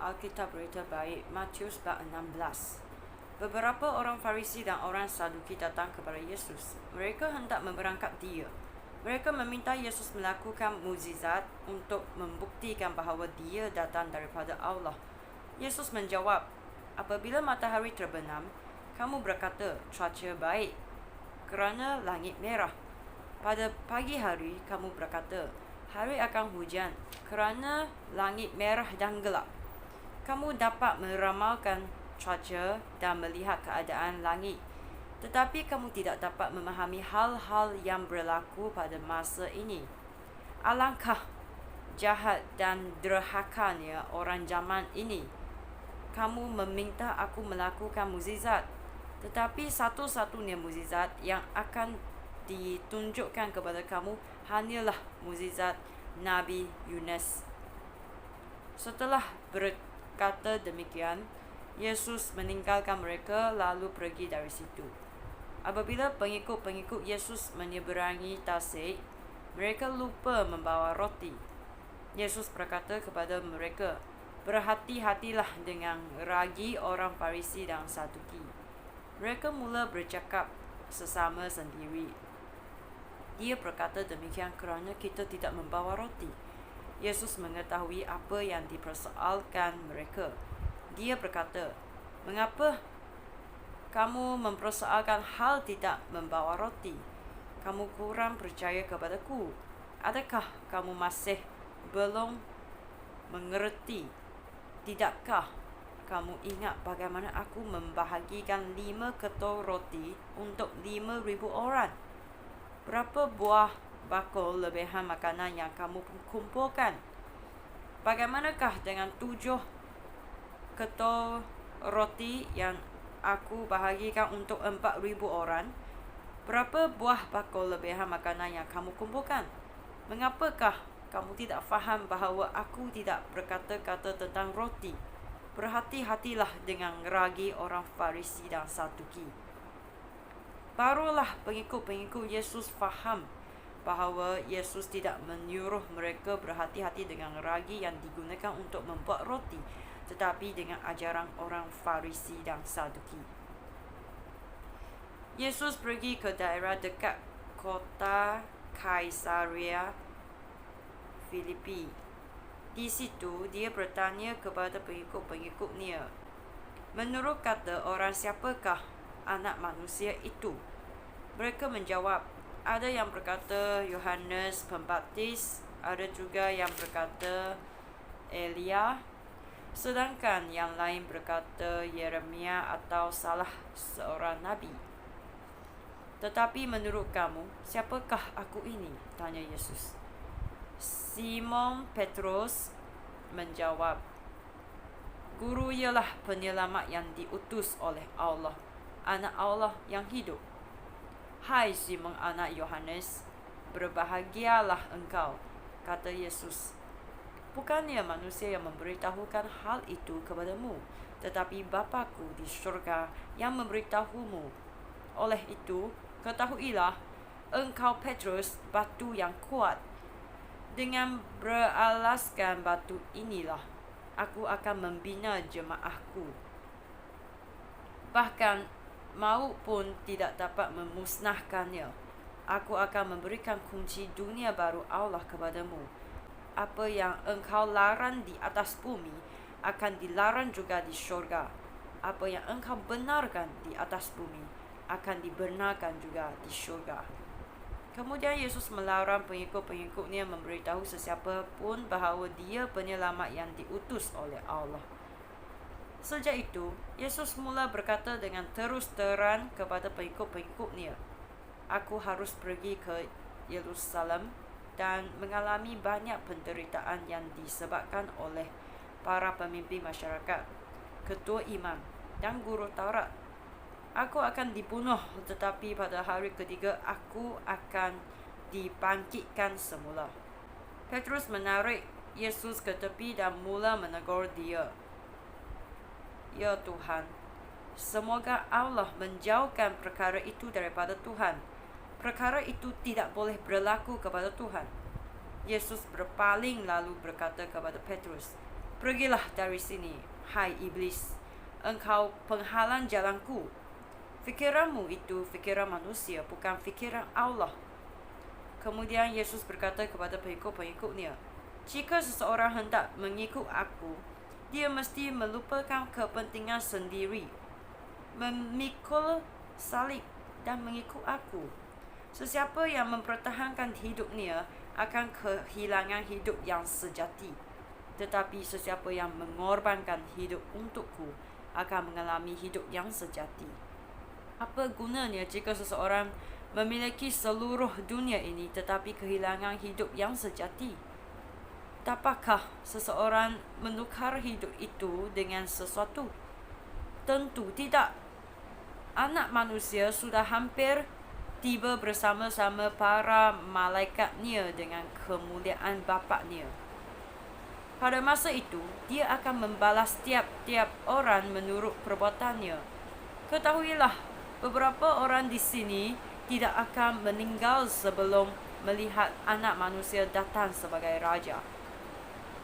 Alkitab Berita Baik Matius bab 16. Beberapa orang Farisi dan orang Saduki datang kepada Yesus. Mereka hendak memberangkat dia. Mereka meminta Yesus melakukan mukjizat untuk membuktikan bahawa dia datang daripada Allah. Yesus menjawab, apabila matahari terbenam, kamu berkata, cuaca baik kerana langit merah. Pada pagi hari, kamu berkata, hari akan hujan kerana langit merah dan gelap. Kamu dapat meramalkan cuaca dan melihat keadaan langit, tetapi kamu tidak dapat memahami hal-hal yang berlaku pada masa ini. Alangkah jahat dan derhakanya orang zaman ini. Kamu meminta aku melakukan mukjizat, tetapi satu-satunya mukjizat yang akan ditunjukkan kepada kamu hanyalah mukjizat Nabi Yunus. Setelah berkata demikian, Yesus meninggalkan mereka lalu pergi dari situ. Apabila pengikut-pengikut Yesus menyeberangi tasik, mereka lupa membawa roti. Yesus berkata kepada mereka, berhati-hatilah dengan ragi orang Farisi dan Saduki. Mereka mula bercakap sesama sendiri. Dia berkata demikian kerana kita tidak membawa roti. Yesus mengetahui apa yang dipersoalkan mereka. Dia berkata, mengapa kamu mempersoalkan hal tidak membawa roti? Kamu kurang percaya kepadaku. Adakah kamu masih belum mengerti? Tidakkah kamu ingat bagaimana aku membahagikan 5 ketul roti untuk 5,000 orang? Berapa buah bakul lebihan makanan yang kamu kumpulkan? Bagaimanakah dengan 7 ketul roti yang aku bahagikan untuk 4,000 orang? Berapa buah bakul lebihan makanan yang kamu kumpulkan? Mengapakah kamu tidak faham bahawa aku tidak berkata-kata tentang roti? Berhati-hatilah dengan ragi orang Farisi dan Saduki. Barulah pengikut-pengikut Yesus faham bahawa Yesus tidak menyuruh mereka berhati-hati dengan ragi yang digunakan untuk membuat roti, tetapi dengan ajaran orang Farisi dan Saduki. Yesus pergi ke daerah dekat kota Kaisarea Filipi. Di situ dia bertanya kepada pengikut-pengikutnya, menurut kata orang siapakah anak manusia itu? Mereka menjawab, ada yang berkata Yohanes Pembaptis, ada juga yang berkata Elia, sedangkan yang lain berkata Yeremia atau salah seorang nabi. Tetapi menurut kamu, siapakah aku ini? Tanya Yesus. Simon Petrus menjawab, Guru ialah penyelamat yang diutus oleh Allah, Anak Allah yang hidup. Hai Simon anak Yohanes, berbahagialah engkau, kata Yesus. Bukannya manusia yang memberitahukan hal itu kepadamu, tetapi Bapa-Ku di syurga yang memberitahumu. Oleh itu, ketahuilah, engkau Petrus, batu yang kuat. Dengan beralaskan batu inilah, aku akan membina jemaahku. Bahkan maut pun tidak dapat memusnahkannya. Aku akan memberikan kunci dunia baru Allah kepadamu. Apa yang engkau larang di atas bumi akan dilarang juga di syurga. Apa yang engkau benarkan di atas bumi akan dibenarkan juga di syurga. Kemudian Yesus melarang pengikut-pengikutnya memberitahu sesiapa pun bahawa dia penyelamat yang diutus oleh Allah. Sejak itu, Yesus mula berkata dengan terus terang kepada pengikut-pengikutnya, aku harus pergi ke Yerusalem dan mengalami banyak penderitaan yang disebabkan oleh para pemimpin masyarakat, ketua imam dan guru Taurat. Aku akan dibunuh, tetapi pada hari ketiga aku akan dibangkitkan semula. Petrus menarik Yesus ke tepi dan mula menegur dia. Ya Tuhan, semoga Allah menjauhkan perkara itu daripada Tuhan. Perkara itu tidak boleh berlaku kepada Tuhan. Yesus berpaling lalu berkata kepada Petrus, Pergilah dari sini, hai iblis, engkau penghalang jalanku. Fikiranmu itu fikiran manusia, bukan fikiran Allah. Kemudian Yesus berkata kepada pengikut-pengikutnya, jika seseorang hendak mengikut aku, dia mesti melupakan kepentingan sendiri, memikul salib dan mengikut aku. Sesiapa yang mempertahankan hidupnya akan kehilangan hidup yang sejati. Tetapi sesiapa yang mengorbankan hidup untukku akan mengalami hidup yang sejati. Apa gunanya jika seseorang memiliki seluruh dunia ini tetapi kehilangan hidup yang sejati? Dapatkah seseorang menukar hidup itu dengan sesuatu? Tentu tidak. Anak manusia sudah hampir tiba bersama-sama para malaikatnya dengan kemuliaan Bapaknya. Pada masa itu, dia akan membalas tiap-tiap orang menurut perbuatannya. Ketahuilah, beberapa orang di sini tidak akan meninggal sebelum melihat anak manusia datang sebagai raja.